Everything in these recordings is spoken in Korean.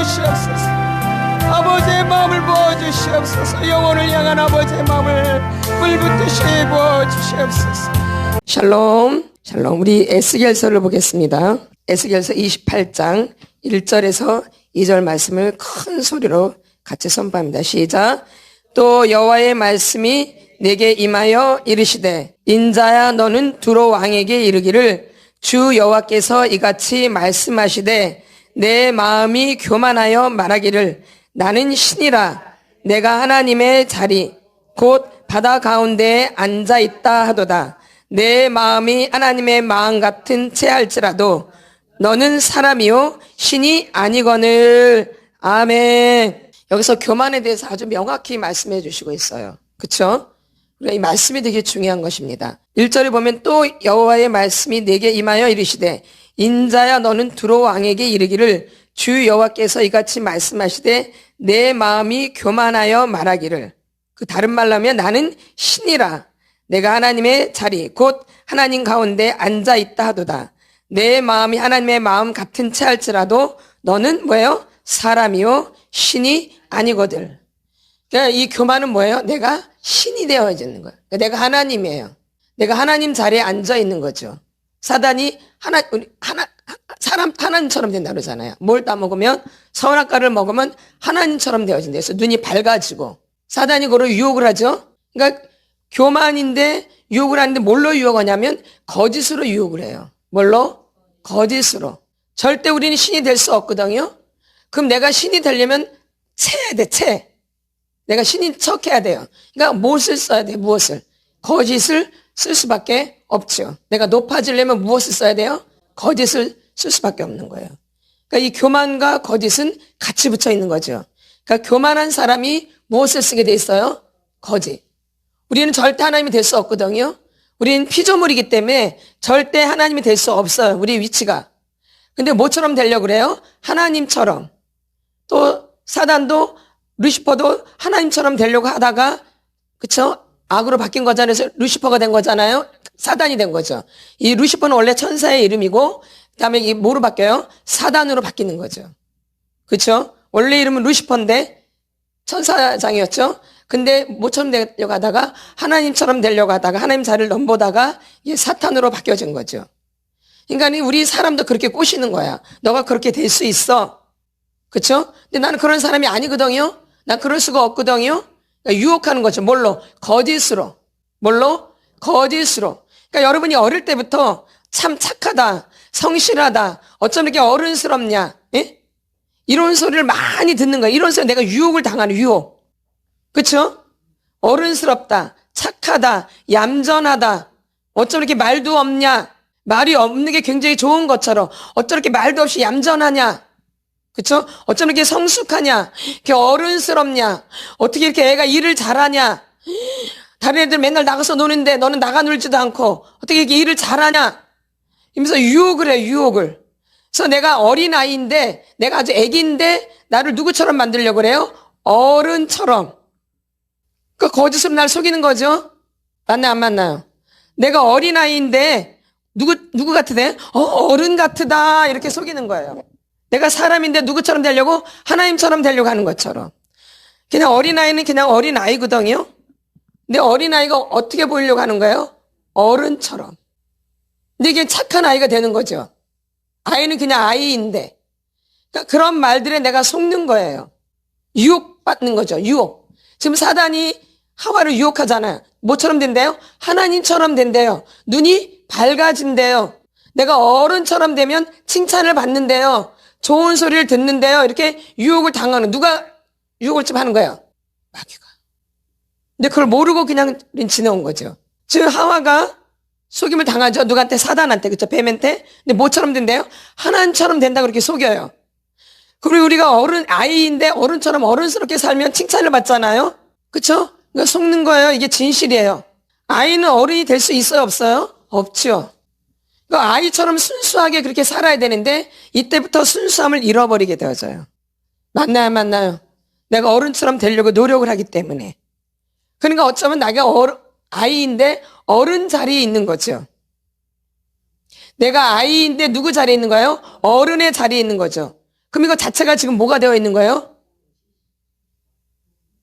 부어주시옵소서. 아버지의 마음을 부어주시옵소서. 영혼을 향한 아버지의 마음을 불붙듯이 부어주시옵소서. 샬롬. 샬롬. 우리 에스겔서를 보겠습니다. 에스겔서 28장 1절에서 2절 말씀을 큰 소리로 같이 선포합니다. 시작. 또 여호와의 말씀이 내게 임하여 이르시되 인자야 너는 두로 왕에게 이르기를 주 여호와께서 이같이 말씀하시되 내 마음이 교만하여 말하기를 나는 신이라 내가 하나님의 자리 곧 바다 가운데에 앉아있다 하도다. 내 마음이 하나님의 마음 같은 채할지라도 너는 사람이요 신이 아니거늘. 아멘. 여기서 교만에 대해서 아주 명확히 말씀해 주시고 있어요. 그렇죠? 이 말씀이 되게 중요한 것입니다. 1절에 보면 또 여호와의 말씀이 내게 임하여 이르시되 인자야 너는 두로 왕에게 이르기를 주 여호와께서 이같이 말씀하시되 내 마음이 교만하여 말하기를. 그 다른 말로 하면 나는 신이라 내가 하나님의 자리 곧 하나님 가운데 앉아있다 하도다. 내 마음이 하나님의 마음 같은 채 할지라도 너는 뭐예요? 사람이요 신이 아니거든. 그러니까 이 교만은 뭐예요? 내가 신이 되어지는 거예요. 그러니까 내가 하나님이에요. 내가 하나님 자리에 앉아 있는 거죠. 사단이 하나님처럼 된다 그러잖아요. 뭘 따먹으면 선악과를 먹으면 하나님처럼 되어진다. 그래서 눈이 밝아지고 사단이 그걸 유혹을 하죠. 그러니까 교만인데 유혹을 하는데 뭘로 유혹하냐면 거짓으로 유혹을 해요. 뭘로? 거짓으로. 절대 우리는 신이 될 수 없거든요. 그럼 내가 신이 되려면 채야 돼, 채. 내가 신인 척해야 돼요. 그러니까 무엇을 써야 돼, 무엇을? 거짓을 쓸 수밖에 없죠. 내가 높아지려면 무엇을 써야 돼요? 거짓을 쓸 수밖에 없는 거예요. 그러니까 이 교만과 거짓은 같이 붙어 있는 거죠. 그러니까 교만한 사람이 무엇을 쓰게 돼 있어요? 거짓. 우리는 절대 하나님이 될 수 없거든요. 우리는 피조물이기 때문에 절대 하나님이 될 수 없어요. 우리 위치가. 근데 뭐처럼 되려고 그래요? 하나님처럼. 또 사단도 루시퍼도 하나님처럼 되려고 하다가 그쵸? 악으로 바뀐 거잖아요. 그래서 루시퍼가 된 거잖아요. 사단이 된 거죠. 이 루시퍼는 원래 천사의 이름이고 그다음에 이 뭐로 바뀌어요? 사단으로 바뀌는 거죠. 그렇죠? 원래 이름은 루시퍼인데 천사장이었죠. 근데 뭐처럼 되려고 하다가 하나님처럼 되려고 하다가 하나님 자리를 넘보다가 이게 사탄으로 바뀌어진 거죠. 그러니까 우리 사람도 그렇게 꼬시는 거야. 너가 그렇게 될 수 있어. 그렇죠? 근데 나는 그런 사람이 아니거든요. 난 그럴 수가 없거든요. 그러니까 유혹하는 거죠. 뭘로? 거짓으로. 뭘로? 거짓으로. 그러니까 여러분이 어릴 때부터 참 착하다, 성실하다, 어쩜 이렇게 어른스럽냐, 예? 이런 소리를 많이 듣는 거야. 이런 소리 내가 유혹을 당하는 유혹. 그렇죠? 어른스럽다, 착하다, 얌전하다, 어쩜 이렇게 말도 없냐, 말이 없는 게 굉장히 좋은 것처럼 어쩜 이렇게 말도 없이 얌전하냐, 그렇죠? 어쩜 이렇게 성숙하냐, 이렇게 어른스럽냐, 어떻게 이렇게 애가 일을 잘하냐, 다른 애들 맨날 나가서 노는데 너는 나가 놀지도 않고 어떻게 이렇게 일을 잘하냐, 이러면서 유혹을 해, 유혹을. 그래서 내가 어린아이인데, 내가 아주 애기인데 나를 누구처럼 만들려고 그래요? 어른처럼. 그 거짓으로 날 속이는 거죠. 맞나요, 안 맞나요? 내가 어린아이인데 누구 같으대? 어른 같으다, 이렇게 속이는 거예요. 내가 사람인데 누구처럼 되려고? 하나님처럼 되려고 하는 것처럼. 그냥 어린아이는 그냥 어린아이거든요. 근데 어린아이가 어떻게 보이려고 하는 거예요? 어른처럼. 근데 이게 착한 아이가 되는 거죠. 아이는 그냥 아이인데. 그러니까 그런 말들에 내가 속는 거예요. 유혹받는 거죠. 유혹. 지금 사단이 하와를 유혹하잖아요. 뭐처럼 된대요? 하나님처럼 된대요. 눈이 밝아진대요. 내가 어른처럼 되면 칭찬을 받는데요. 좋은 소리를 듣는데요. 이렇게 유혹을 당하는, 누가 유혹을 좀 하는 거예요? 마귀가. 근데 그걸 모르고 그냥 지나온 거죠. 지금 하와가 속임을 당하죠. 누구한테? 사단한테. 그쵸? 뱀한테. 근데 뭐처럼 된대요? 하나님처럼 된다 그렇게 속여요. 그리고 우리가 아이인데 어른처럼 어른스럽게 살면 칭찬을 받잖아요. 그쵸? 그러니까 속는 거예요. 이게 진실이에요. 아이는 어른이 될 수 있어요? 없어요? 없죠. 그러니까 아이처럼 순수하게 그렇게 살아야 되는데 이때부터 순수함을 잃어버리게 되어져요. 맞나요? 맞나요? 내가 어른처럼 되려고 노력을 하기 때문에. 그러니까 어쩌면 내가 아이인데 어른 자리에 있는 거죠. 내가 아이인데 누구 자리에 있는 거예요? 어른의 자리에 있는 거죠. 그럼 이거 자체가 지금 뭐가 되어 있는 거예요?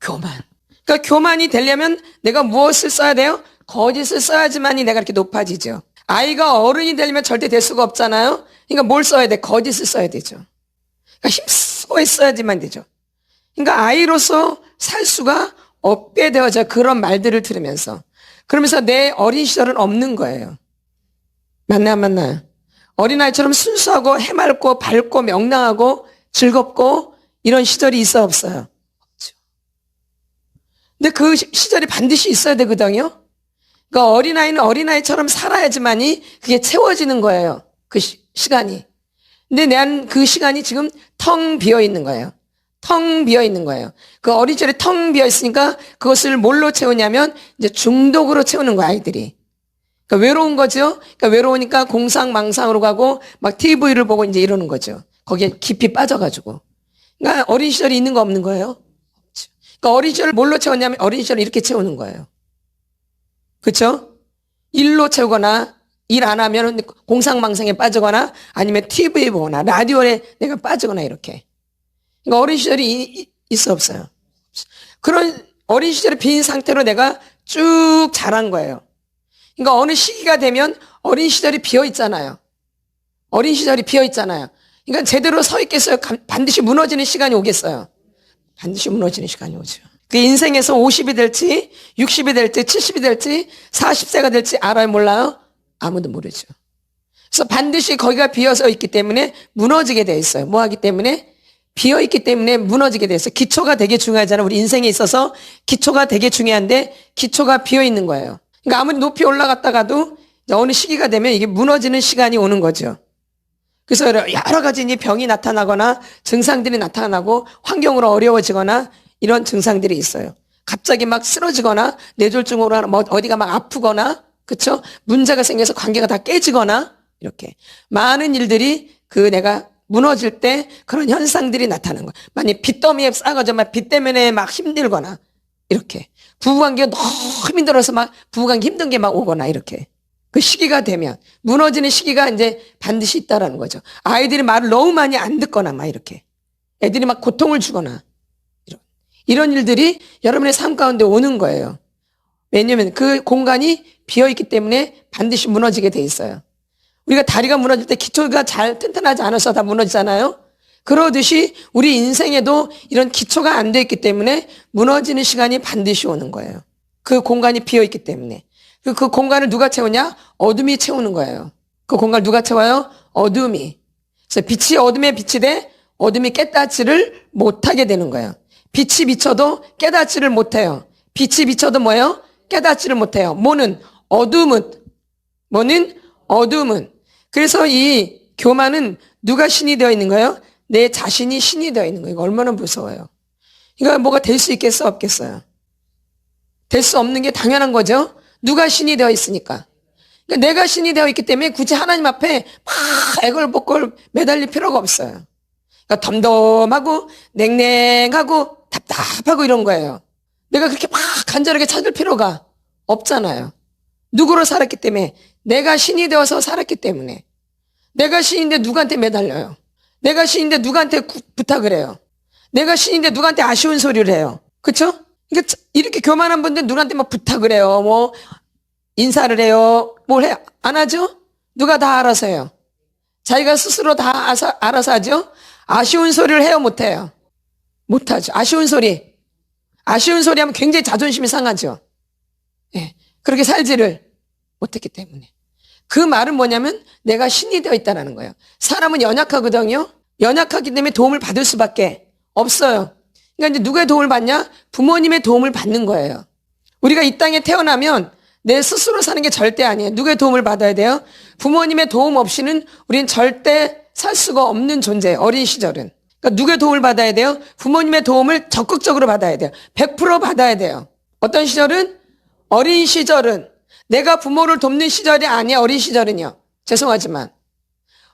교만. 그러니까 교만이 되려면 내가 무엇을 써야 돼요? 거짓을 써야지만이 내가 이렇게 높아지죠. 아이가 어른이 되려면 절대 될 수가 없잖아요. 그러니까 뭘 써야 돼? 거짓을 써야 되죠. 그러니까 힘쓰고 있어야지만 되죠. 그러니까 아이로서 살 수가 없게 되어져. 그런 말들을 들으면서. 그러면서 내 어린 시절은 없는 거예요. 맞나요, 안 맞나요? 어린아이처럼 순수하고 해맑고 밝고 명랑하고 즐겁고 이런 시절이 있어 없어요? 없죠. 근데 그 시절이 반드시 있어야 되거든요. 그러니까 어린아이는 어린아이처럼 살아야지만이 그게 채워지는 거예요. 그 시간이. 근데 난 그 시간이 지금 텅 비어 있는 거예요. 텅 비어 있는 거예요. 그 어린 시절에 텅 비어 있으니까 그것을 뭘로 채우냐면 이제 중독으로 채우는 거예요, 아이들이. 그러니까 외로운 거죠. 그러니까 외로우니까 공상망상으로 가고 막 TV를 보고 이제 이러는 거죠. 거기에 깊이 빠져가지고. 그러니까 어린 시절이 있는 거 없는 거예요? 없죠. 그러니까 어린 시절을 뭘로 채웠냐면 어린 시절을 이렇게 채우는 거예요. 그렇죠? 일로 채우거나 일 안 하면 공상망상에 빠지거나 아니면 TV 보거나 라디오에 내가 빠지거나 이렇게. 그러니까 어린 시절이 있어 없어요? 그런 어린 시절의 빈 상태로 내가 쭉 자란 거예요. 그러니까 어느 시기가 되면 어린 시절이 비어 있잖아요. 어린 시절이 비어 있잖아요. 그러니까 제대로 서 있겠어요? 반드시 무너지는 시간이 오겠어요? 반드시 무너지는 시간이 오죠. 그 인생에서 50이 될지 60이 될지 70이 될지 40세가 될지 알아요? 몰라요? 아무도 모르죠. 그래서 반드시 거기가 비어서 있기 때문에 무너지게 돼 있어요. 뭐 하기 때문에? 비어 있기 때문에 무너지게 돼 있어요. 기초가 되게 중요하잖아요. 우리 인생에 있어서 기초가 되게 중요한데 기초가 비어 있는 거예요. 그러니까 아무리 높이 올라갔다가도 어느 시기가 되면 이게 무너지는 시간이 오는 거죠. 그래서 여러 가지 이제 병이 나타나거나 증상들이 나타나고 환경으로 어려워지거나 이런 증상들이 있어요. 갑자기 막 쓰러지거나 뇌졸중으로 하나 어디가 막 아프거나 그렇죠? 문제가 생겨서 관계가 다 깨지거나 이렇게 많은 일들이 그 내가 무너질 때 그런 현상들이 나타나는 거예요. 만약 빚더미에 싸가지고 막 빚 때문에 막 힘들거나 이렇게 부부관계가 너무 힘들어서 막 부부관계 힘든 게 막 오거나 이렇게 그 시기가 되면 무너지는 시기가 이제 반드시 있다라는 거죠. 아이들이 말을 너무 많이 안 듣거나 막 이렇게 애들이 막 고통을 주거나 이런 일들이 여러분의 삶 가운데 오는 거예요. 왜냐하면 그 공간이 비어있기 때문에 반드시 무너지게 돼 있어요. 우리가 다리가 무너질 때 기초가 잘 튼튼하지 않아서 다 무너지잖아요. 그러듯이 우리 인생에도 이런 기초가 안 돼 있기 때문에 무너지는 시간이 반드시 오는 거예요. 그 공간이 비어있기 때문에. 그 공간을 누가 채우냐? 어둠이 채우는 거예요. 그 공간을 누가 채워요? 어둠이. 그래서 빛이 어둠에 비치되 어둠이 깨닫지를 못하게 되는 거예요. 빛이 비쳐도 깨닫지를 못해요. 빛이 비쳐도 뭐예요? 깨닫지를 못해요. 뭐는? 어둠은. 뭐는? 어둠은. 그래서 이 교만은 누가 신이 되어 있는 거예요? 내 자신이 신이 되어 있는 거예요. 이거 얼마나 무서워요. 이거 뭐가 될 수 있겠어? 없겠어요? 될 수 없는 게 당연한 거죠. 누가 신이 되어 있으니까. 그러니까 내가 신이 되어 있기 때문에 굳이 하나님 앞에 막 애걸복걸 매달릴 필요가 없어요. 그러니까 덤덤하고 냉랭하고 답답하고 이런 거예요. 내가 그렇게 막 간절하게 찾을 필요가 없잖아요. 누구로 살았기 때문에? 내가 신이 되어서 살았기 때문에. 내가 신인데 누구한테 매달려요? 내가 신인데 누구한테 부탁을 해요? 내가 신인데 누구한테 아쉬운 소리를 해요? 그렇죠? 그러니까 이렇게 교만한 분들 누구한테 막 부탁을 해요. 뭐 인사를 해요. 뭘 해요? 안 하죠? 누가 다 알아서 해요? 자기가 스스로 다 알아서 하죠? 아쉬운 소리를 해요? 못해요? 못하죠. 아쉬운 소리 하면 굉장히 자존심이 상하죠. 예, 그렇게 살지를 못했기 때문에. 그 말은 뭐냐면 내가 신이 되어 있다는 거예요. 사람은 연약하거든요. 연약하기 때문에 도움을 받을 수밖에 없어요. 그러니까 이제 누구의 도움을 받냐? 부모님의 도움을 받는 거예요. 우리가 이 땅에 태어나면 내 스스로 사는 게 절대 아니에요. 누구의 도움을 받아야 돼요? 부모님의 도움 없이는 우리는 절대 살 수가 없는 존재예요. 어린 시절은. 그러니까 누구의 도움을 받아야 돼요? 부모님의 도움을 적극적으로 받아야 돼요. 100% 받아야 돼요. 어떤 시절은? 어린 시절은. 내가 부모를 돕는 시절이 아니야. 어린 시절은요. 죄송하지만.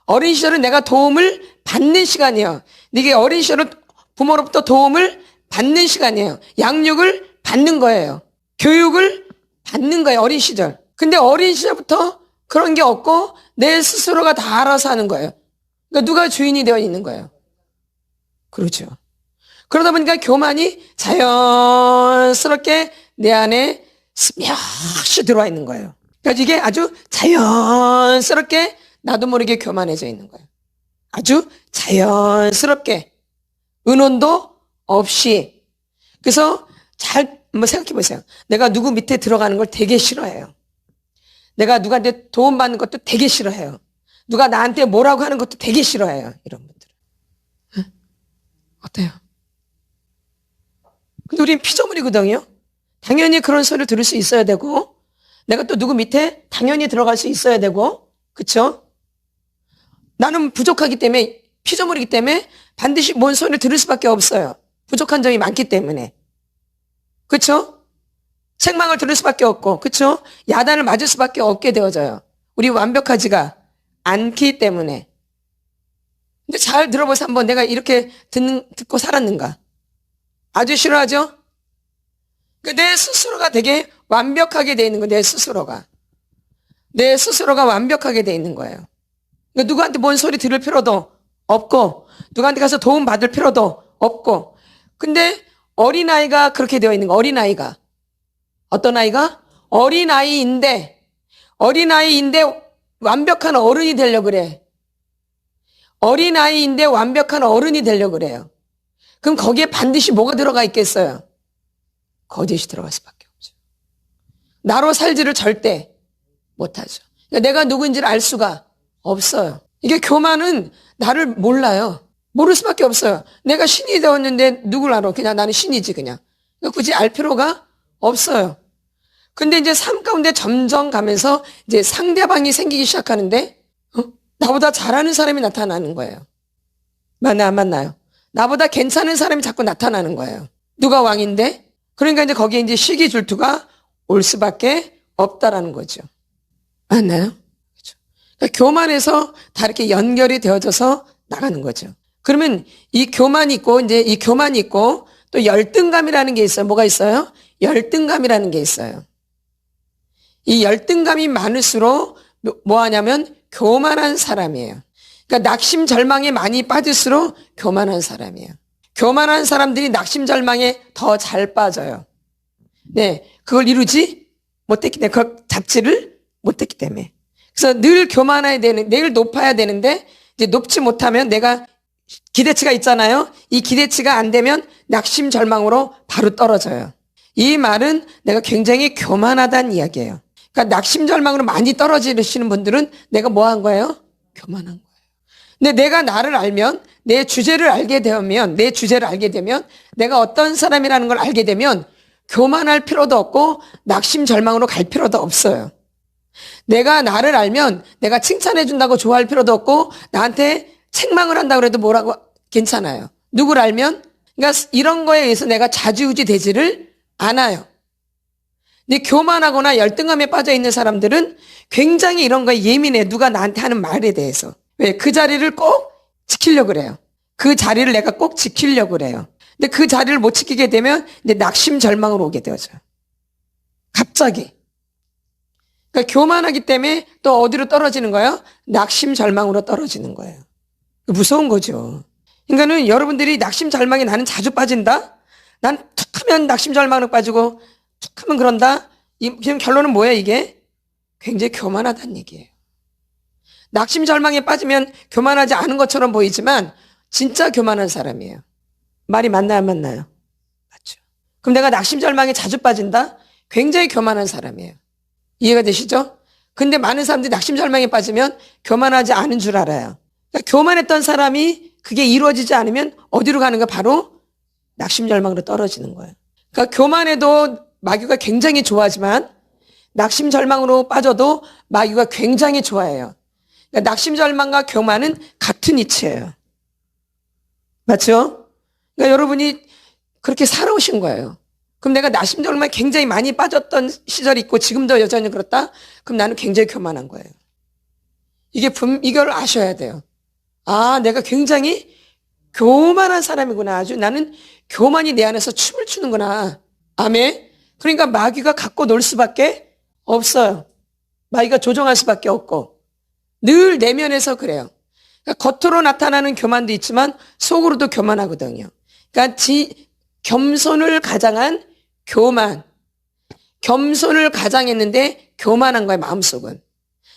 어린 시절은 내가 도움을 받는 시간이에요. 이게 어린 시절은 부모로부터 도움을 받는 시간이에요. 양육을 받는 거예요. 교육을 받는 거예요. 어린 시절. 근데 어린 시절부터 그런 게 없고 내 스스로가 다 알아서 하는 거예요. 그러니까 누가 주인이 되어 있는 거예요? 그러죠. 그러다 보니까 교만이 자연스럽게 내 안에 스며시 들어와 있는 거예요. 그러니까 이게 아주 자연스럽게 나도 모르게 교만해져 있는 거예요. 아주 자연스럽게 의논도 없이. 그래서 잘 한번 생각해 보세요. 내가 누구 밑에 들어가는 걸 되게 싫어해요. 내가 누구한테 도움받는 것도 되게 싫어해요. 누가 나한테 뭐라고 하는 것도 되게 싫어해요. 이런 분들은. 어때요? 근데 우린 피조물이거든요. 당연히 그런 소리를 들을 수 있어야 되고, 내가 또 누구 밑에 당연히 들어갈 수 있어야 되고, 그쵸? 나는 부족하기 때문에, 피조물이기 때문에 반드시 뭔 소리를 들을 수밖에 없어요. 부족한 점이 많기 때문에. 그쵸? 책망을 들을 수밖에 없고, 그쵸? 야단을 맞을 수밖에 없게 되어져요. 우리 완벽하지가 않기 때문에. 근데 잘 들어보세요. 한번 내가 이렇게 듣고 살았는가? 아주 싫어하죠? 내 스스로가 되게 완벽하게 돼 있는 거예요. 내 스스로가. 내 스스로가 완벽하게 돼 있는 거예요. 그러니까 누구한테 뭔 소리 들을 필요도 없고, 누구한테 가서 도움 받을 필요도 없고. 근데 어린아이가 그렇게 되어 있는 거, 어린아이가. 어떤 아이가? 어린아이인데 완벽한 어른이 되려고 그래. 어린아이인데 완벽한 어른이 되려고 그래요. 그럼 거기에 반드시 뭐가 들어가 있겠어요? 거짓이 들어갈 수밖에 없죠. 나로 살지를 절대 못하죠. 그러니까 내가 누구인지를 알 수가 없어요. 이게 교만은 나를 몰라요. 모를 수밖에 없어요. 내가 신이 되었는데 누굴 알아? 그냥 나는 신이지 그냥. 그러니까 굳이 알 필요가 없어요. 근데 이제 삶 가운데 점점 가면서 이제 상대방이 생기기 시작하는데 나보다 잘하는 사람이 나타나는 거예요. 맞나요? 안 맞나요? 나보다 괜찮은 사람이 자꾸 나타나는 거예요. 누가 왕인데? 그러니까 이제 거기에 이제 시기 질투가 올 수밖에 없다라는 거죠. 맞나요? 그렇죠. 그러니까 교만에서 다 이렇게 연결이 되어져서 나가는 거죠. 그러면 이 교만이 있고 이제 이 교만이 있고 또 열등감이라는 게 있어요. 뭐가 있어요? 열등감이라는 게 있어요. 이 열등감이 많을수록 뭐 하냐면 교만한 사람이에요. 그러니까 낙심 절망에 많이 빠질수록 교만한 사람이에요. 교만한 사람들이 낙심 절망에 더 잘 빠져요. 네, 그걸 이루지 못했기 때문에, 그걸 잡지를 못했기 때문에. 그래서 늘 교만해야 되는, 늘 높아야 되는데 이제 높지 못하면 내가 기대치가 있잖아요. 이 기대치가 안 되면 낙심 절망으로 바로 떨어져요. 이 말은 내가 굉장히 교만하다는 이야기예요. 그러니까 낙심 절망으로 많이 떨어지시는 분들은 내가 뭐 한 거예요? 교만한 거예요. 근데 내가 나를 알면, 내 주제를 알게 되면, 내가 어떤 사람이라는 걸 알게 되면 교만할 필요도 없고 낙심 절망으로 갈 필요도 없어요. 내가 나를 알면 내가 칭찬해 준다고 좋아할 필요도 없고 나한테 책망을 한다고 해도 뭐라고 괜찮아요. 누구를 알면? 그러니까 이런 거에 의해서 내가 좌지우지 되지를 않아요. 근데 교만하거나 열등감에 빠져 있는 사람들은 굉장히 이런 거에 예민해. 누가 나한테 하는 말에 대해서. 왜? 그 자리를 꼭 지키려고 그래요. 그 자리를 내가 꼭 지키려고 그래요. 근데 그 자리를 못 지키게 되면 이제 낙심 절망으로 오게 되어져요. 갑자기. 그러니까 교만하기 때문에 또 어디로 떨어지는 거예요? 낙심 절망으로 떨어지는 거예요. 무서운 거죠. 그러니까는 여러분들이 낙심 절망에 나는 자주 빠진다? 난 툭 하면 낙심 절망으로 빠지고 툭 하면 그런다? 지금 결론은 뭐예요, 이게? 굉장히 교만하다는 얘기예요. 낙심 절망에 빠지면 교만하지 않은 것처럼 보이지만 진짜 교만한 사람이에요. 말이 맞나요, 안 맞나요? 맞죠. 그럼 내가 낙심 절망에 자주 빠진다? 굉장히 교만한 사람이에요. 이해가 되시죠? 근데 많은 사람들이 낙심 절망에 빠지면 교만하지 않은 줄 알아요. 그러니까 교만했던 사람이 그게 이루어지지 않으면 어디로 가는가? 바로 낙심 절망으로 떨어지는 거예요. 그러니까 교만해도 마귀가 굉장히 좋아하지만 낙심 절망으로 빠져도 마귀가 굉장히 좋아해요. 그러니까 낙심 절망과 교만은 같은 이치예요. 맞죠? 그러니까 여러분이 그렇게 살아오신 거예요. 그럼 내가 낙심 절망에 굉장히 많이 빠졌던 시절이 있고 지금도 여전히 그렇다? 그럼 나는 굉장히 교만한 거예요. 이걸 아셔야 돼요. 아, 내가 굉장히 교만한 사람이구나. 아주 나는 교만이 내 안에서 춤을 추는구나. 아멘. 그러니까 마귀가 갖고 놀 수밖에 없어요. 마귀가 조종할 수밖에 없고 늘 내면에서 그래요. 그러니까 겉으로 나타나는 교만도 있지만 속으로도 교만하거든요. 그러니까 겸손을 가장한 교만. 겸손을 가장했는데 교만한 거예요, 마음속은.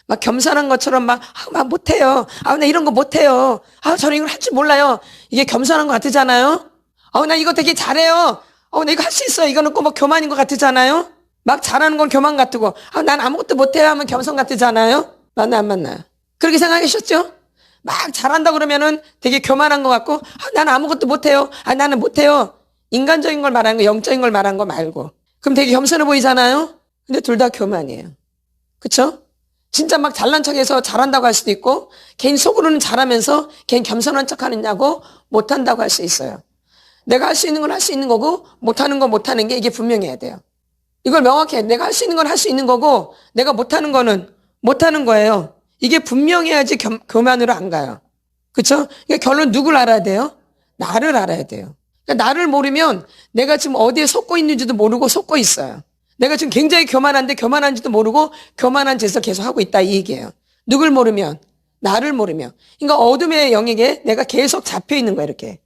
막 겸손한 것처럼 막 못해요. 나 이런 거 못해요. 저는 이걸 할 줄 몰라요. 이게 겸손한 것 같으잖아요. 나 이거 되게 잘해요. 나 이거 할 수 있어요. 이거는 꼭 뭐 교만인 것 같으잖아요. 막 잘하는 건 교만 같고, 난 아무것도 못해요 하면 겸손 같으잖아요. 맞나 안 맞나요? 그렇게 생각하셨죠? 막 잘한다 그러면은 되게 교만한 것 같고, 나는 아무것도 못해요. 나는 못해요. 인간적인 걸 말하는 거, 영적인 걸 말하는 거 말고. 그럼 되게 겸손해 보이잖아요? 근데 둘 다 교만이에요. 그쵸? 진짜 막 잘난 척해서 잘한다고 할 수도 있고, 개인 속으로는 잘하면서 개인 겸손한 척 하느냐고 못한다고 할 수 있어요. 내가 할 수 있는 건 할 수 있는 거고, 못하는 건 못하는 게 이게 분명해야 돼요. 이걸 명확해. 내가 할 수 있는 건 할 수 있는 거고, 내가 못하는 거는 못하는 거예요. 이게 분명해야지 교만으로 안 가요. 그쵸? 그러니까 결론 누굴 알아야 돼요? 나를 알아야 돼요. 그러니까 나를 모르면 내가 지금 어디에 속고 있는지도 모르고 속고 있어요. 내가 지금 굉장히 교만한데 교만한지도 모르고 교만한 짓을 계속 하고 있다 이 얘기예요. 누굴 모르면? 나를 모르면. 그러니까 어둠의 영역에 내가 계속 잡혀 있는 거예요, 이렇게.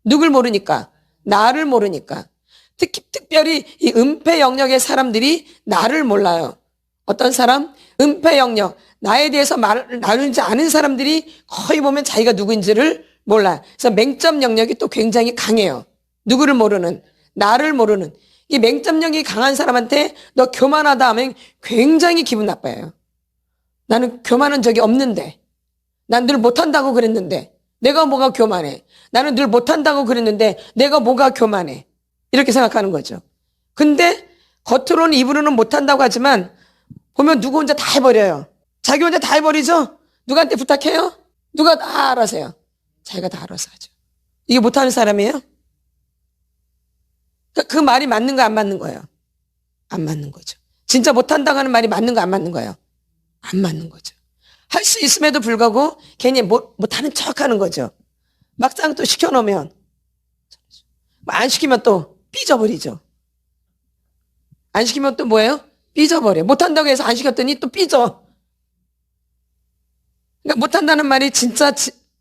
누굴 모르니까? 나를 모르니까. 특별히 이 은폐 영역의 사람들이 나를 몰라요. 어떤 사람? 은폐 영역. 나에 대해서 말을 나누지 않은 사람들이 거의 보면 자기가 누구인지를 몰라요. 그래서 맹점 영역이 또 굉장히 강해요. 누구를 모르는, 나를 모르는. 이 맹점력이 강한 사람한테 너 교만하다 하면 굉장히 기분 나빠요. 나는 교만한 적이 없는데, 난 늘 못한다고 그랬는데, 내가 뭐가 교만해. 나는 늘 못한다고 그랬는데, 내가 뭐가 교만해. 이렇게 생각하는 거죠. 근데 겉으로는 입으로는 못한다고 하지만 보면 누구 혼자 다 해버려요. 자기 혼자 다 해버리죠? 누구한테 부탁해요? 누가 다 알아서 해요. 자기가 다 알아서 하죠. 이게 못하는 사람이에요? 그 말이 맞는 거 안 맞는 거예요? 안 맞는 거죠. 진짜 못한다고 하는 말이 맞는 거 안 맞는 거예요? 안 맞는 거죠. 할 수 있음에도 불구하고 괜히 못하는 척 하는 거죠. 막상 또 시켜놓으면 안 시키면 또 삐져버리죠. 안 시키면 또 뭐예요? 삐져버려. 못한다고 해서 안 시켰더니 또 삐져. 그러니까 못한다는 말이 진짜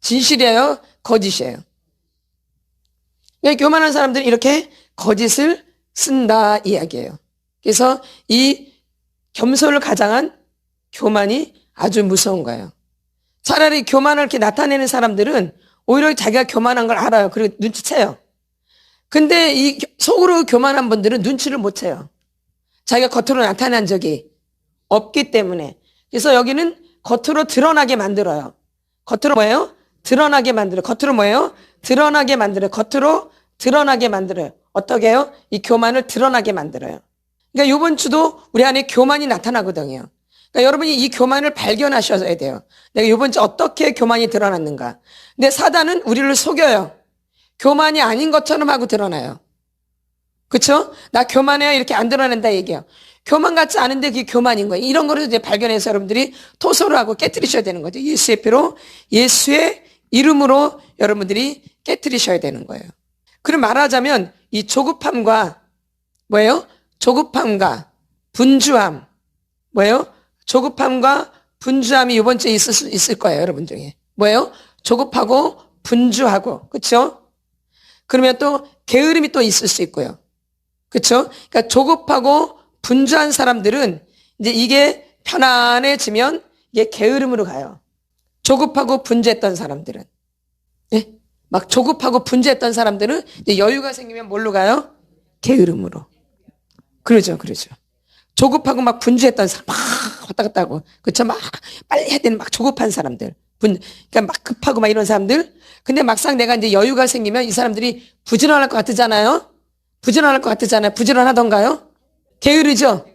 진실이에요? 거짓이에요? 그러니까 교만한 사람들이 이렇게 거짓을 쓴다 이야기예요. 그래서 이 겸손을 가장한 교만이 아주 무서운 거예요. 차라리 교만을 이렇게 나타내는 사람들은 오히려 자기가 교만한 걸 알아요. 그리고 눈치채요. 근데 이 속으로 교만한 분들은 눈치를 못 채요. 자기가 겉으로 나타난 적이 없기 때문에. 그래서 여기는 겉으로 드러나게 만들어요. 겉으로 뭐예요? 드러나게 만들어요. 겉으로 뭐예요? 드러나게 만들어요. 겉으로 드러나게 만들어요. 어떻게 해요? 이 교만을 드러나게 만들어요. 그러니까 이번 주도 우리 안에 교만이 나타나거든요. 그러니까 여러분이 이 교만을 발견하셔야 돼요. 내가 이번 주 어떻게 교만이 드러났는가. 근데 사단은 우리를 속여요. 교만이 아닌 것처럼 하고 드러나요. 그렇죠? 나 교만해요 이렇게 안 드러낸다 얘기해요. 교만 같지 않은데 그게 교만인 거예요. 이런 거를 이제 발견해서 여러분들이 토소를 하고 깨뜨리셔야 되는 거죠. 예수의 피로, 예수의 이름으로 여러분들이 깨뜨리셔야 되는 거예요. 그럼 말하자면 이 조급함과 뭐예요? 조급함과 분주함. 뭐예요? 조급함과 분주함이 이번 주에 있을 거예요, 여러분 중에. 뭐예요? 조급하고 분주하고. 그렇죠? 그러면 또 게으름이 또 있을 수 있고요. 그렇죠? 그러니까 조급하고 분주한 사람들은 이제 이게 편안해지면 이게 게으름으로 가요. 조급하고 분주했던 사람들은. 예? 막 조급하고 분주했던 사람들은 이제 여유가 생기면 뭘로 가요? 게으름으로. 그러죠. 조급하고 막 분주했던 사람, 막 왔다 갔다 하고, 그쵸? 막 빨리 해야 되는 막 조급한 사람들. 그러니까 막 급하고 막 이런 사람들. 근데 막상 내가 이제 여유가 생기면 이 사람들이 부지런할 것 같잖아요? 부지런하던가요? 게으르죠?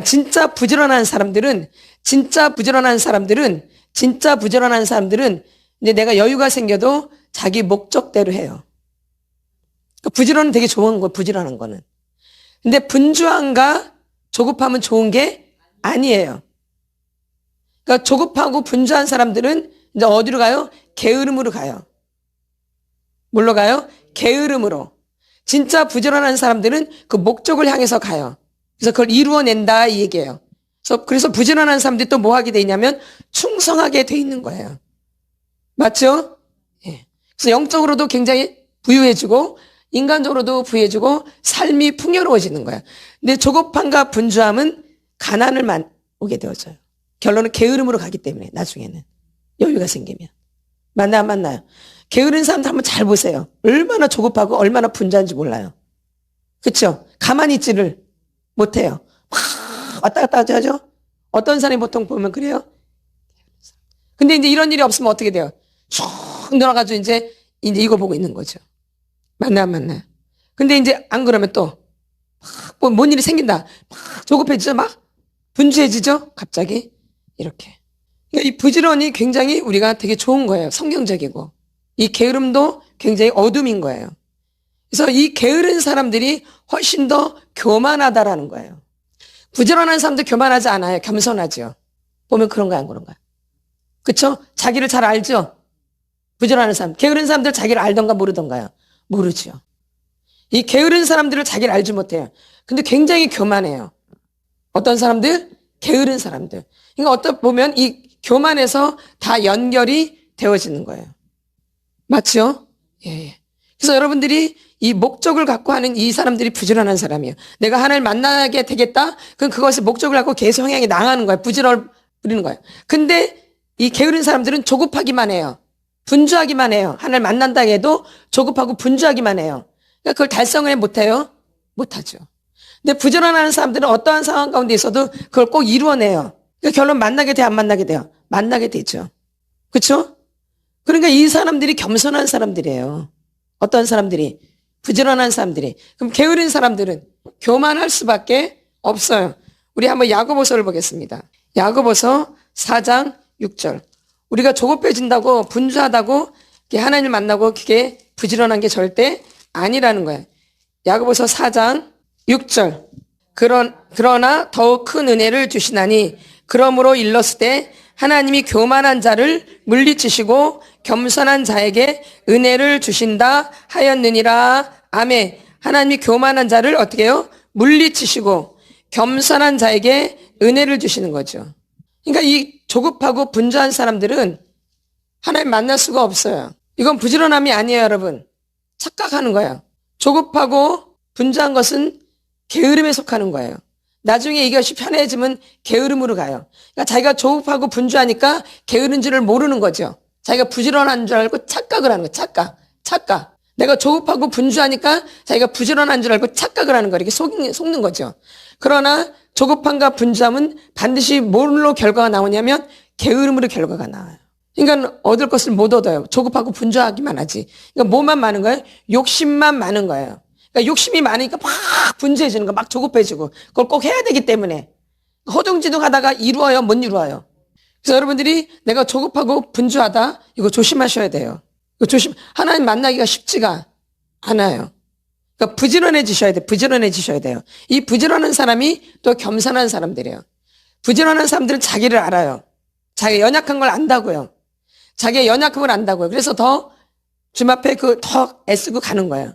진짜 부지런한 사람들은 이제 내가 여유가 생겨도 자기 목적대로 해요. 그러니까 부지런은 되게 좋은 거예요, 부지런한 거는. 근데 분주함과 조급함은 좋은 게 아니에요. 그러니까 조급하고 분주한 사람들은 이제 어디로 가요? 게으름으로 가요. 뭘로 가요? 게으름으로. 진짜 부지런한 사람들은 그 목적을 향해서 가요. 그래서 그걸 이루어낸다 이 얘기예요. 그래서 부지런한 사람들이 또 뭐 하게 돼 있냐면 충성하게 돼 있는 거예요. 맞죠? 예. 그래서 영적으로도 굉장히 부유해지고 인간적으로도 부유해지고 삶이 풍요로워지는 거야. 근데 조급함과 분주함은 가난을 오게 되어져요. 결론은 게으름으로 가기 때문에 나중에는 여유가 생기면. 안 만나요? 게으른 사람들 한번 잘 보세요. 얼마나 조급하고 얼마나 분주한지 몰라요. 그렇죠? 가만히 있지를 못해요. 막 왔다 갔다 하죠? 어떤 사람이 보통 보면 그래요? 근데 이제 이런 일이 없으면 어떻게 돼요? 쭉 놀아가지고 이제 이거 보고 있는 거죠. 만나요? 근데 이제 안 그러면 또 뭔 일이 생긴다. 막 조급해지죠? 막 분주해지죠? 갑자기 이렇게. 그러니까 이 부지런이 굉장히 우리가 되게 좋은 거예요. 성경적이고. 이 게으름도 굉장히 어둠인 거예요. 그래서 이 게으른 사람들이 훨씬 더 교만하다라는 거예요. 부지런한 사람도 교만하지 않아요. 겸손하죠. 보면 그런가요, 안 그런가요? 그쵸? 자기를 잘 알죠? 부지런한 사람. 게으른 사람들 자기를 알던가 모르던가요? 모르죠. 이 게으른 사람들을 자기를 알지 못해요. 근데 굉장히 교만해요. 어떤 사람들? 게으른 사람들. 그러니까 어떻게 보면 이 교만에서 다 연결이 되어지는 거예요. 맞죠? 예. 그래서 여러분들이 이 목적을 갖고 하는 이 사람들이 부지런한 사람이에요. 내가 하나님을 만나게 되겠다? 그럼 그것을 목적을 갖고 계속 향해 나가는 거예요. 부지런을 부리는 거예요. 근데 이 게으른 사람들은 조급하기만 해요. 분주하기만 해요. 하나님을 만난다 해도 조급하고 분주하기만 해요. 그러니까 그걸 달성을 못해요? 못하죠. 근데 부지런한 사람들은 어떠한 상황 가운데 있어도 그걸 꼭 이루어내요. 그러니까 결론 만나게 돼요? 안 만나게 돼요? 만나게 되죠. 그렇죠? 그러니까 이 사람들이 겸손한 사람들이에요. 어떤 사람들이? 부지런한 사람들이. 그럼 게으른 사람들은 교만할 수밖에 없어요. 우리 한번 야고보서를 보겠습니다. 야고보서 4장 6절. 우리가 조급해진다고 분주하다고 하나님을 만나고 그게 부지런한 게 절대 아니라는 거예요. 야고보서 4장 6절. 그러나 더욱 큰 은혜를 주시나니 그러므로 일렀을 때 하나님이 교만한 자를 물리치시고 겸손한 자에게 은혜를 주신다 하였느니라. 아멘. 하나님이 교만한 자를 어떻게 해요? 물리치시고 겸손한 자에게 은혜를 주시는 거죠. 그러니까 이 조급하고 분주한 사람들은 하나님 만날 수가 없어요. 이건 부지런함이 아니에요, 여러분. 착각하는 거예요. 조급하고 분주한 것은 게으름에 속하는 거예요. 나중에 이것이 편해지면 게으름으로 가요. 그러니까 자기가 조급하고 분주하니까 게으른 줄을 모르는 거죠. 자기가 부지런한 줄 알고 착각을 하는 거예요. 착각. 내가 조급하고 분주하니까 자기가 부지런한 줄 알고 착각을 하는 거예요. 이렇게 속는 거죠. 그러나 조급함과 분주함은 반드시 뭘로 결과가 나오냐면 게으름으로 결과가 나와요. 그러니까 얻을 것을 못 얻어요. 조급하고 분주하기만 하지. 그러니까 뭐만 많은 거예요? 욕심만 많은 거예요. 그러니까 욕심이 많으니까 막 분주해지는 거, 막 조급해지고 그걸 꼭 해야 되기 때문에 허둥지둥하다가 이루어요, 못 이루어요. 그래서 여러분들이 내가 조급하고 분주하다 이거 조심하셔야 돼요. 이거 하나님 만나기가 쉽지가 않아요. 그러니까 부지런해지셔야 돼요. 부지런해지셔야 돼요. 이 부지런한 사람이 또 겸손한 사람들이에요. 부지런한 사람들은 자기를 알아요. 자기가 연약한 걸 안다고요. 자기의 연약함을 안다고요. 그래서 더 주님 앞에 더 애쓰고 가는 거예요.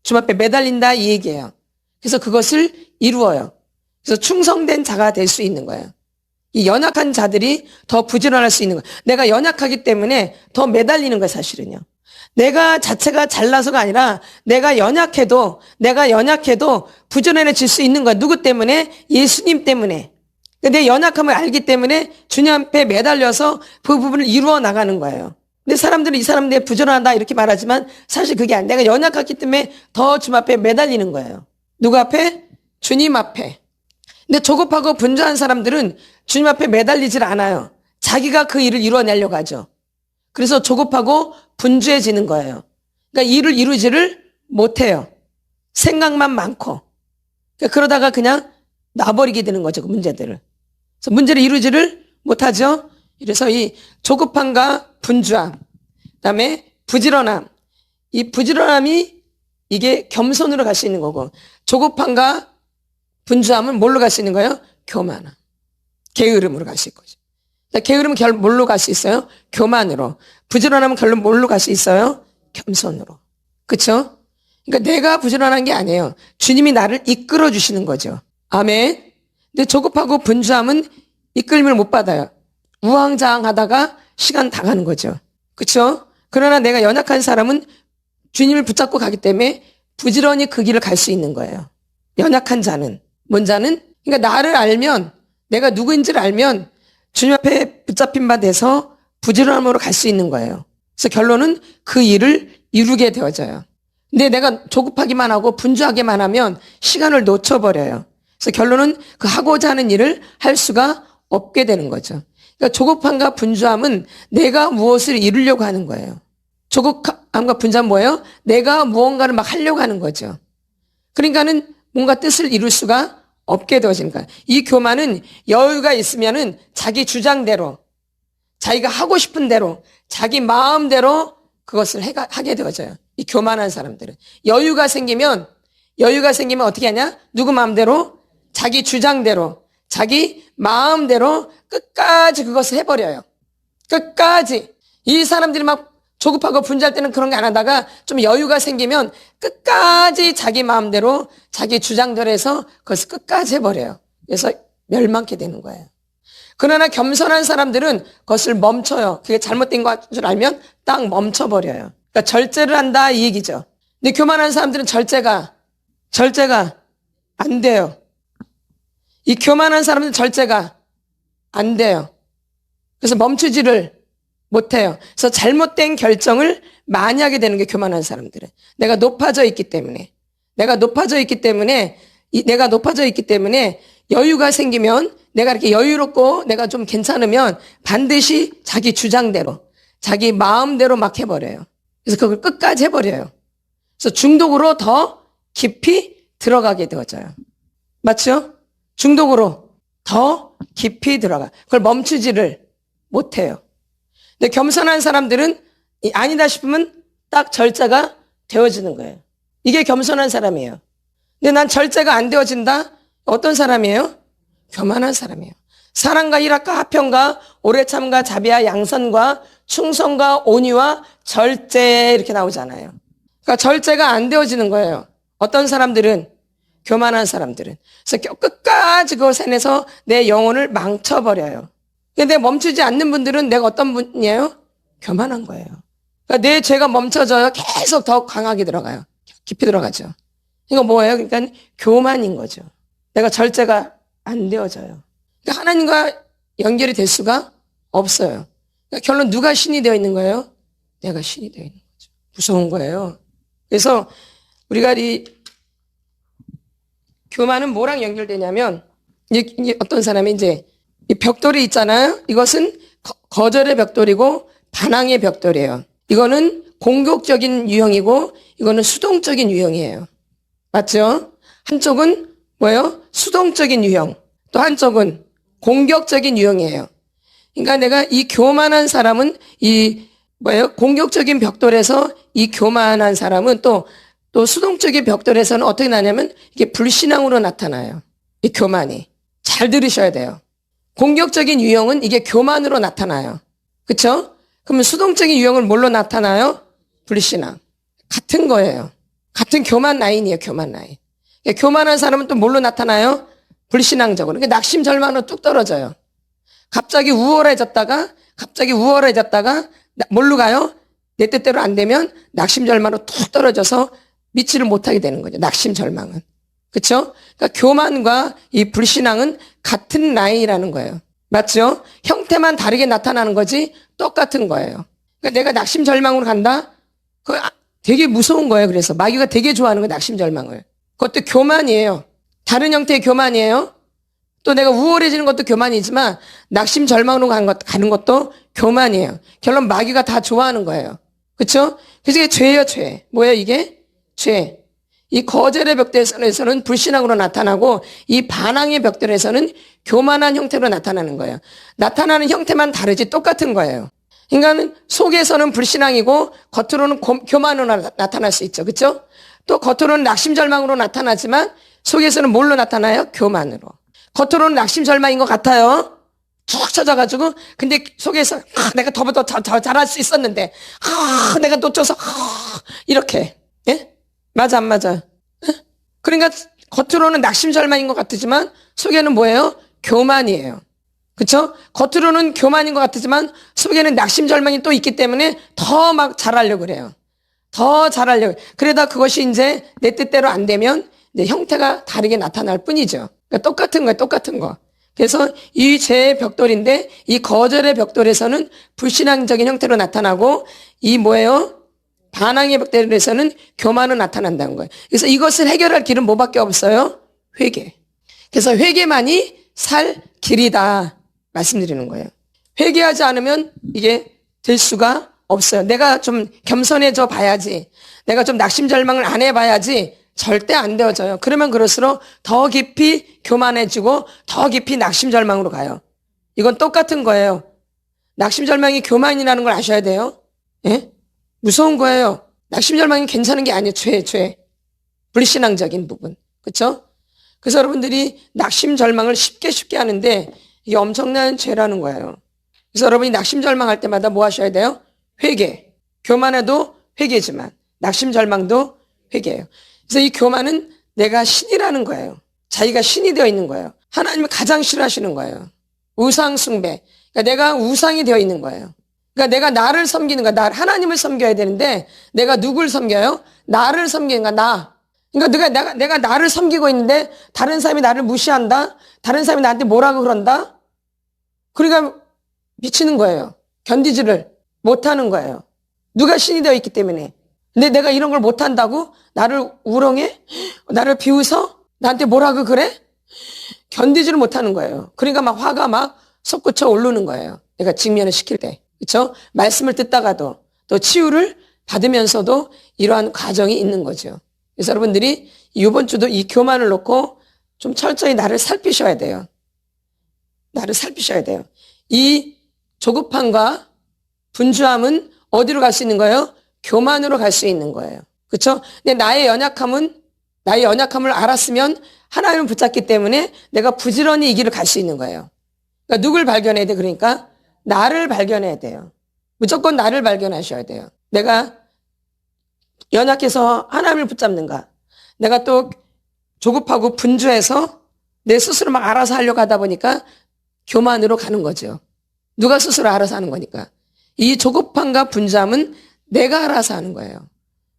주님 앞에 매달린다 이 얘기예요. 그래서 그것을 이루어요. 그래서 충성된 자가 될 수 있는 거예요. 이 연약한 자들이 더 부지런할 수 있는 거예요. 내가 연약하기 때문에 더 매달리는 거예요, 사실은요. 내가 자체가 잘나서가 아니라 내가 연약해도 부지런해질 수 있는 거야. 누구 때문에? 예수님 때문에. 내 연약함을 알기 때문에 주님 앞에 매달려서 그 부분을 이루어 나가는 거예요. 근데 사람들은 이 사람들이 부지런하다 이렇게 말하지만 사실 그게 아니야. 내가 연약하기 때문에 더 주님 앞에 매달리는 거예요. 누구 앞에? 주님 앞에. 근데 조급하고 분주한 사람들은 주님 앞에 매달리질 않아요. 자기가 그 일을 이루어내려고 하죠. 그래서 조급하고 분주해지는 거예요. 그러니까 일을 이루지를 못해요. 생각만 많고. 그러다가 그냥 놔버리게 되는 거죠. 그 문제들을. 그래서 문제를 이루지를 못하죠. 그래서 이 조급함과 분주함, 그다음에 부지런함. 이 부지런함이 이게 겸손으로 갈 수 있는 거고 조급함과 분주함은 뭘로 갈 수 있는 거예요? 교만함. 게으름으로 갈 수 있거죠. 게으름은 결국 뭘로 갈 수 있어요? 교만으로. 부지런함은 결국 뭘로 갈 수 있어요? 겸손으로. 그렇죠? 그러니까 내가 부지런한 게 아니에요. 주님이 나를 이끌어 주시는 거죠. 아멘. 근데 조급하고 분주함은 이끌림을 못 받아요. 우왕좌왕하다가 시간 다 가는 거죠. 그쵸? 그러나 내가 연약한 사람은 주님을 붙잡고 가기 때문에 부지런히 그 길을 갈 수 있는 거예요. 연약한 자는. 뭔 자는? 그러니까 나를 알면, 내가 누구인지를 알면 주님 앞에 붙잡힌 바 돼서 부지런함으로 갈 수 있는 거예요. 그래서 결론은 그 일을 이루게 되어져요. 근데 내가 조급하기만 하고 분주하기만 하면 시간을 놓쳐버려요. 그래서 결론은 그 하고자 하는 일을 할 수가 없게 되는 거죠. 그러니까 조급함과 분주함은 내가 무엇을 이루려고 하는 거예요. 조급함과 분주함은 뭐예요? 내가 무언가를 막 하려고 하는 거죠. 그러니까는 뭔가 뜻을 이룰 수가 없게 되어지는 거예요. 이 교만은 여유가 있으면은 자기 주장대로, 자기가 하고 싶은 대로, 자기 마음대로 그것을 하게 되어져요. 이 교만한 사람들은. 여유가 생기면 어떻게 하냐? 누구 마음대로? 자기 주장대로, 자기 마음대로 끝까지 그것을 해버려요. 끝까지. 이 사람들이 막 조급하고 분주할 때는 그런 게 안 하다가 좀 여유가 생기면 끝까지 자기 마음대로, 자기 주장대로 해서 그것을 끝까지 해버려요. 그래서 멸망케 되는 거예요. 그러나 겸손한 사람들은 그것을 멈춰요. 그게 잘못된 줄 알면 딱 멈춰버려요. 그러니까 절제를 한다 이 얘기죠. 근데 교만한 사람들은 절제가 안 돼요. 이 교만한 사람들은 절제가 안 돼요. 그래서 멈추지를 못해요. 그래서 잘못된 결정을 많이 하게 되는 게 교만한 사람들은. 내가 높아져 있기 때문에 여유가 생기면, 내가 이렇게 여유롭고 내가 좀 괜찮으면 반드시 자기 주장대로, 자기 마음대로 막 해버려요. 그래서 그걸 끝까지 해버려요. 그래서 중독으로 더 깊이 들어가게 되어져요. 맞죠? 중독으로 더 깊이 들어가. 그걸 멈추지를 못해요. 근데 겸손한 사람들은 아니다 싶으면 딱 절제가 되어지는 거예요. 이게 겸손한 사람이에요. 근데 난 절제가 안 되어진다? 어떤 사람이에요? 교만한 사람이에요. 사랑과 일합과 화평과 오래 참과 자비와 양선과 충성과 온유와 절제 이렇게 나오잖아요. 그러니까 절제가 안 되어지는 거예요. 어떤 사람들은? 교만한 사람들은. 그래서 끝까지 그것에 내서 내 영혼을 망쳐버려요. 근데 멈추지 않는 분들은 내가 어떤 분이에요? 교만한 거예요. 그러니까 내 죄가 멈춰져요. 계속 더 강하게 들어가요. 깊이 들어가죠. 이거 뭐예요? 그러니까 교만인 거죠. 내가 절제가 안 되어져요. 그러니까 하나님과 연결이 될 수가 없어요. 그러니까 결론 누가 신이 되어 있는 거예요? 내가 신이 되어 있는 거죠. 무서운 거예요. 그래서 우리가 이 교만은 뭐랑 연결되냐면, 이제 어떤 사람이 이제 이 벽돌이 있잖아요. 이것은 거절의 벽돌이고 반항의 벽돌이에요. 이거는 공격적인 유형이고 이거는 수동적인 유형이에요. 맞죠? 한쪽은 뭐예요? 수동적인 유형. 또 한쪽은 공격적인 유형이에요. 그러니까 내가 이 교만한 사람은 공격적인 벽돌에서 이 교만한 사람은 또 수동적인 벽돌에서는 어떻게 나냐면 이게 불신앙으로 나타나요. 이 교만이. 잘 들으셔야 돼요. 공격적인 유형은 이게 교만으로 나타나요. 그쵸? 그러면 수동적인 유형은 뭘로 나타나요? 불신앙. 같은 거예요. 같은 교만 라인이에요. 교만 라인. 교만한 사람은 또 뭘로 나타나요? 불신앙적으로. 그러니까 낙심절망으로 뚝 떨어져요. 갑자기 우월해졌다가 뭘로 가요? 내 뜻대로 안 되면 낙심절망으로 뚝 떨어져서 믿지를 못하게 되는 거죠. 낙심절망은. 그렇죠? 그러니까 교만과 이 불신앙은 같은 라인이라는 거예요. 맞죠? 형태만 다르게 나타나는 거지 똑같은 거예요. 그러니까 내가 낙심절망으로 간다? 그거 되게 무서운 거예요. 그래서 마귀가 되게 좋아하는 거예요. 낙심절망을. 그것도 교만이에요. 다른 형태의 교만이에요. 또 내가 우월해지는 것도 교만이지만 낙심절망으로 가는 것도 교만이에요. 결론 마귀가 다 좋아하는 거예요. 그렇죠? 그래서 이게 죄예요. 죄. 뭐예요 이게? 죄. 이 거절의 벽돌에서는 불신앙으로 나타나고 이 반항의 벽돌에서는 교만한 형태로 나타나는 거예요. 나타나는 형태만 다르지 똑같은 거예요. 그러니까 속에서는 불신앙이고 겉으로는 교만으로 나타날 수 있죠. 그렇죠? 또 겉으로는 낙심절망으로 나타나지만 속에서는 뭘로 나타나요? 교만으로. 겉으로는 낙심절망인 것 같아요. 툭 쳐져가지고 근데 속에서 내가 더 잘할 수 있었는데 내가 놓쳐서 이렇게. 예? 맞아 안 맞아? 그러니까 겉으로는 낙심절망인 것 같지만 속에는 뭐예요? 교만이에요. 그쵸? 겉으로는 교만인 것 같지만 속에는 낙심절망이 또 있기 때문에 더 막 잘하려고 그래요. 더 잘하려고. 그러다 그것이 이제 내 뜻대로 안 되면 이제 형태가 다르게 나타날 뿐이죠. 그러니까 똑같은 거예요, 똑같은 거. 그래서 이 죄의 벽돌인데 이 거절의 벽돌에서는 불신앙적인 형태로 나타나고 이 뭐예요? 반항의 벽돌에서는 교만으로 나타난다는 거예요. 그래서 이것을 해결할 길은 뭐밖에 없어요? 회개. 그래서 회개만이 살 길이다 말씀드리는 거예요. 회개하지 않으면 이게 될 수가 없어요. 내가 좀 겸손해져 봐야지. 내가 좀 낙심절망을 안 해봐야지. 절대 안 되어져요. 그러면 그럴수록 더 깊이 교만해지고 더 깊이 낙심절망으로 가요. 이건 똑같은 거예요. 낙심절망이 교만이라는 걸 아셔야 돼요. 예? 무서운 거예요. 낙심절망이 괜찮은 게 아니에요. 죄. 불신앙적인 부분. 그렇죠? 그래서 여러분들이 낙심절망을 쉽게 하는데 이게 엄청난 죄라는 거예요. 그래서 여러분이 낙심절망할 때마다 뭐 하셔야 돼요? 회개. 교만해도 회개지만 낙심절망도 회개예요. 그래서 이 교만은 내가 신이라는 거예요. 자기가 신이 되어 있는 거예요. 하나님을 가장 싫어하시는 거예요. 우상 숭배. 그러니까 내가 우상이 되어 있는 거예요. 그러니까 내가 나를 섬기는 거야. 하나님을 섬겨야 되는데 내가 누굴 섬겨요? 나를 섬기는 거야. 나. 그러니까 내가 나를 섬기고 있는데 다른 사람이 나를 무시한다? 다른 사람이 나한테 뭐라고 그런다? 그러니까 미치는 거예요. 견디지를 못하는 거예요. 누가 신이 되어 있기 때문에. 근데 내가 이런 걸 못한다고? 나를 우롱해? 나를 비웃어? 나한테 뭐라고 그래? 견디지를 못하는 거예요. 그러니까 막 화가 막 솟구쳐 오르는 거예요. 내가 직면을 시킬 때. 그렇죠? 말씀을 듣다가도 또 치유를 받으면서도 이러한 과정이 있는 거죠. 그래서 여러분들이 이번 주도 이 교만을 놓고 좀 철저히 나를 살피셔야 돼요. 나를 살피셔야 돼요. 이 조급함과 분주함은 어디로 갈 수 있는 거예요? 교만으로 갈 수 있는 거예요. 그렇죠? 근데 나의 연약함을 알았으면 하나님을 붙잡기 때문에 내가 부지런히 이 길을 갈 수 있는 거예요. 그러니까 누굴 발견해야 돼? 그러니까 나를 발견해야 돼요. 무조건 나를 발견하셔야 돼요. 내가 연약해서 하나님을 붙잡는가? 내가 또 조급하고 분주해서 내 스스로 막 알아서 하려고 하다 보니까 교만으로 가는 거죠. 누가 스스로 알아서 하는 거니까. 이 조급함과 분주함은 내가 알아서 하는 거예요.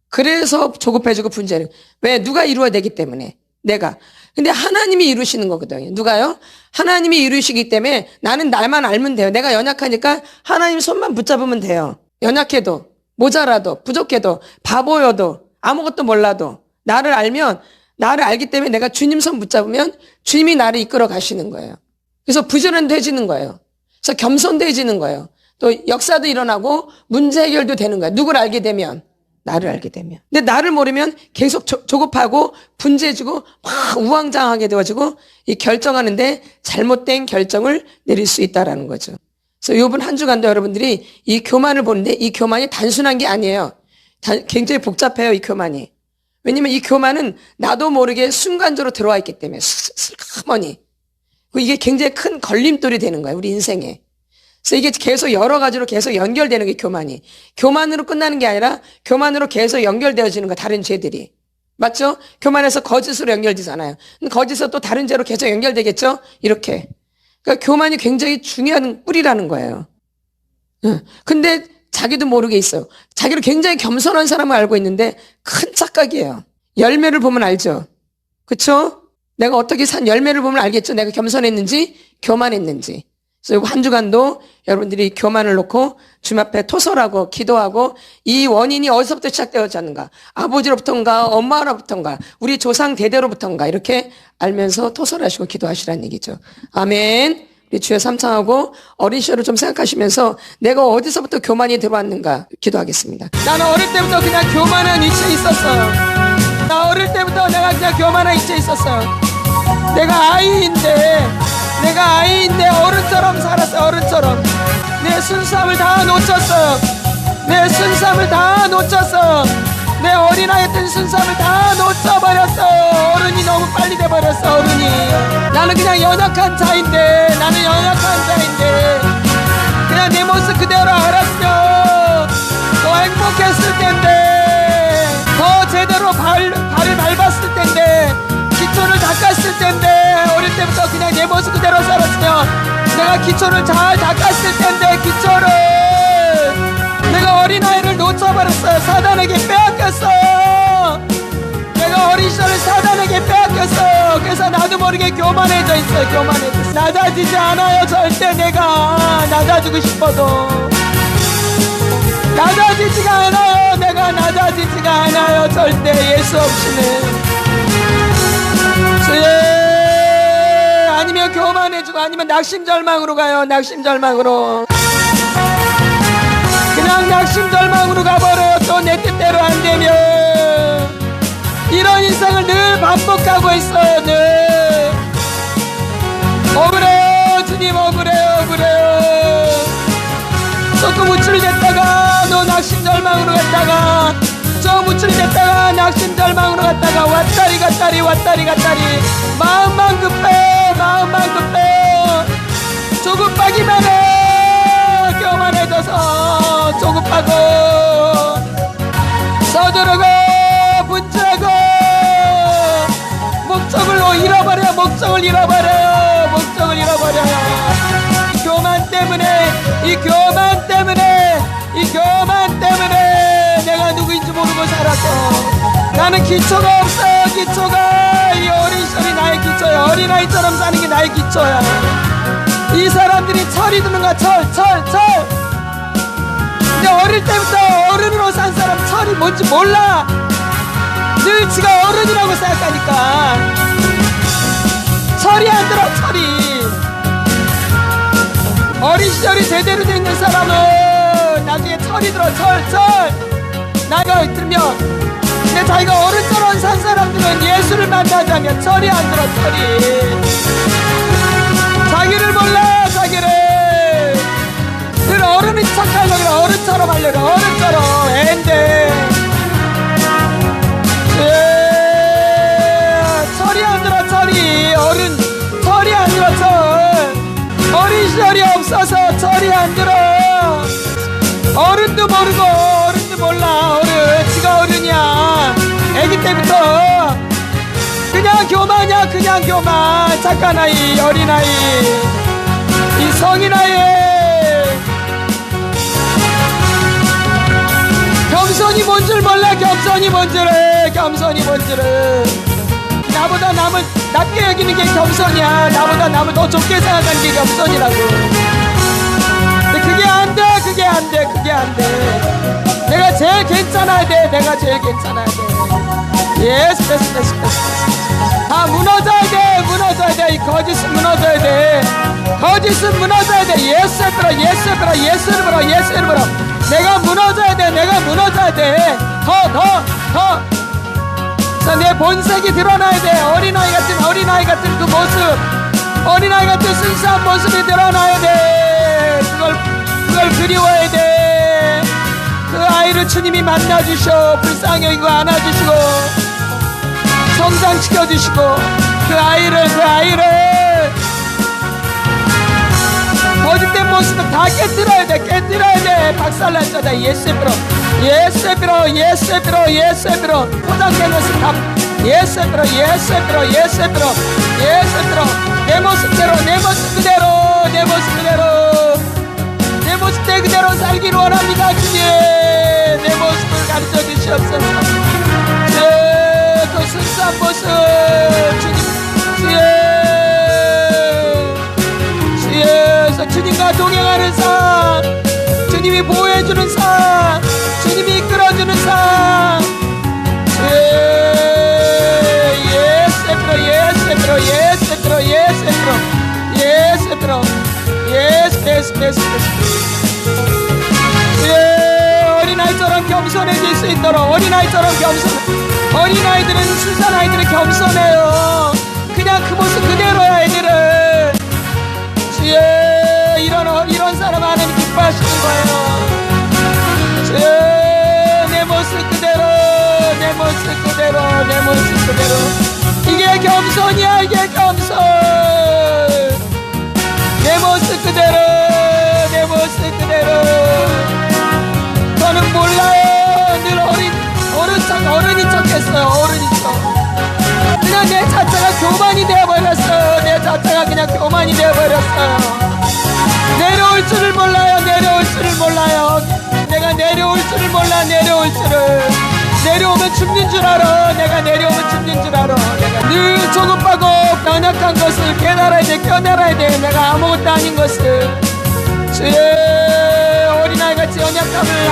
그래서 조급해지고 분주해지고. 왜? 누가 이루어야 되기 때문에. 내가. 근데 하나님이 이루시는 거거든요. 누가요? 하나님이 이루시기 때문에 나는 날만 알면 돼요. 내가 연약하니까 하나님 손만 붙잡으면 돼요. 연약해도, 모자라도, 부족해도, 바보여도, 아무것도 몰라도 나를 알면, 나를 알기 때문에 내가 주님 손 붙잡으면 주님이 나를 이끌어 가시는 거예요. 그래서 부지런해지는 거예요. 그래서 겸손해지는 거예요. 또 역사도 일어나고 문제 해결도 되는 거예요. 누굴 알게 되면? 나를 알게 되면. 근데 나를 모르면 계속 조급하고 분주해지고 막 우왕좌왕하게 되어지고 이 결정하는데 잘못된 결정을 내릴 수 있다라는 거죠. 그래서 이번 한 주간도 여러분들이 이 교만을 보는데 이 교만이 단순한 게 아니에요. 굉장히 복잡해요, 이 교만이. 왜냐면 이 교만은 나도 모르게 순간적으로 들어와 있기 때문에 슬그머니. 이게 굉장히 큰 걸림돌이 되는 거예요, 우리 인생에. 그래서 이게 계속 여러 가지로 계속 연결되는 게 교만이. 교만으로 끝나는 게 아니라 교만으로 계속 연결되어지는 거, 다른 죄들이. 맞죠? 교만에서 거짓으로 연결되잖아요. 거짓에서 또 다른 죄로 계속 연결되겠죠? 이렇게. 그러니까 교만이 굉장히 중요한 뿌리라는 거예요. 근데 자기도 모르게 있어요. 자기를 굉장히 겸손한 사람을 알고 있는데 큰 착각이에요. 열매를 보면 알죠? 그쵸? 내가 어떻게 산 열매를 보면 알겠죠? 내가 겸손했는지, 교만했는지. 그래서 한 주간도 여러분들이 교만을 놓고 주님 앞에 토설하고 기도하고 이 원인이 어디서부터 시작되었지 않는가? 아버지로부터인가? 엄마로부터인가? 우리 조상 대대로부터인가? 이렇게 알면서 토설하시고 기도하시라는 얘기죠. 아멘. 우리 주여 삼창하고 어린 시절을 좀 생각하시면서 내가 어디서부터 교만이 들어왔는가 기도하겠습니다. 나는 어릴 때부터 그냥 교만한 위치에 있었어요. 나 어릴 때부터 내가 그냥 교만한 위치에 있었어요. 내가 아이인데 어른처럼 살았어요. 어른처럼. 내 순수함을 다 놓쳤어요. 내 어린아이였던 순수함을 다 놓쳐버렸어요. 어른이 너무 빨리 돼버렸어. 어른이. 나는 그냥 연약한 자인데 그냥 내 모습 그대로 알았으면 더 행복했을 텐데, 더 제대로 발을 밟았을 텐데, 기초를 닦았을 텐데, 어릴 때부터 그냥 내 모습 그대로 살았으면 내가 기초를 잘 닦았을 텐데 기초를 내가 어린아이를 놓쳐버렸어요. 사단에게 빼앗겼어요. 내가 어린 시절을 사단에게 빼앗겼어요. 그래서 나도 모르게 교만해져 있어요. 교만해져 있어요. 낮아지지 않아요. 절대 내가 낮아지고 싶어도 낮아지지가 않아요. 내가 낮아지지가 않아요. 절대 예수 없이는. 아니면 교만해지고 아니면 낙심절망으로 가요. 낙심절망으로 그냥 낙심절망으로 가버려요. 또 내 뜻대로 안 되면. 이런 인생을 늘 반복하고 있어요. 늘 억울해요. 주님 억울해요. 억울해요. 조금 우쭐댔다가 또 낙심절망으로 갔다가 좀 우쭐댔다가 낙심절망으로 갔다가 왔다리 갔다리 왔다리 갔다리. 마음만 급해. 마음만 급해. 조급하기만 해. 교만해져서 조급하고 서두르고 분주하고 목적을 잃어버려요. 목적을 잃어버려요. 목적을 잃어버려요. 이 교만 때문에 이 교만 때문에 이 교만 때문에 내가 누구인지 모르고 살았어. 나는 기초가 없어요. 기초가. 이 어린 시절이 나의 기초야. 어린아이처럼 사는 게 나의 기초야. 이 사람들이 철이 드는 거야. 철. 근데 어릴 때부터 어른으로 산 사람 철이 뭔지 몰라. 늘 지가 어른이라고 생각하니까 철이 안 들어. 철이. 어린 시절이 제대로 돼 있는 사람은 나중에 철이 들어. 철. 나이가 들면. 근데 자기가 어른처럼 산 사람들은 예수를 만나자면 철이 안 들어. 철이. 자기를 몰라. 자기를 늘 어른인 척 하려고 그래. 어른처럼 하려고. 어른처럼. 애인데 철이 안 들어. 철이. 어른 철이 안 들어. 철. 어린 시절이 없어서 철이 안 들어. 어른도 모르고 어른도 몰라. 어른 지가 어른이야. 애기 때부터 그냥 교만이야. 그냥 교만. 착한 아이. 어린아이. 이 성인아이. 겸손이 뭔 줄 몰라. 겸손이 뭔 줄 해. 겸손이 뭔 줄 해. 나보다 남을 낮게 여기는 게 겸손이야. 나보다 남을 더 좋게 생각하는 게 겸손이라고. 근데 그게 안 돼. 그게 안 돼. 그게 안 돼. 내가 제일 괜찮아야 돼. 내가 제일 괜찮아야 돼. 예스. 다 무너져야 돼. 무너져야 돼. 이 거짓은 무너져야 돼. 거짓은 무너져야 돼. 예수를 불어. 내가 무너져야 돼. 내가 무너져야 돼. 더. 그래서 내 본색이 드러나야 돼. 어린아이 같은 그 모습. 어린아이 같은 순수한 모습이 드러나야 돼. 그걸 그리워야 돼. 그 아이를 주님이 만나주셔. 불쌍히 여기고 안아주시고 성장시켜주시고 그 아이를 거짓된 모습은 다 깨뜨려야 돼. 박살났잖아. 예수에 빌어. 포장된 모습 다 예수에 빌어. 내 모습대로 내 모습대 그대로 살기를 원합니다. 주님 내 모습을 가르쳐 주시옵소서. 그 순수한 모습 주의 주님과 동행하는 삶, 주님이 보호해주는 삶, 주님이 이끌어주는 삶. 예스. 어린아이처럼 겸손해질 수 있도록. 어린아이들은 순수한 아이들은 겸손해요. 그냥 그 모습 그대로야. 애들은 주여 이런 사람 하나님 기뻐하시는 거예요. 주여 내 모습 그대로. 이게 겸손이야. 이게 겸손. 내 모습 그대로. 저는 몰라요. 늘 어른인 척 했어요. 어른인 척. 그냥 내 자체가 교만이 되어버렸어요. 내 자체가 그냥 교만이 되어버렸어요. 내려올 줄을 몰라요. 내려올 줄을 몰라요. 내가 내려올 줄을 몰라. 내려올 줄을. 내려오면 죽는 줄 알아. 내가 내려오면 죽는 줄 알아. 내가 늘 조급하고 연약한 것을 깨달아야 돼. 깨달아야 돼. 내가 아무것도 아닌 것을, 주의 어린아이같이 연약함을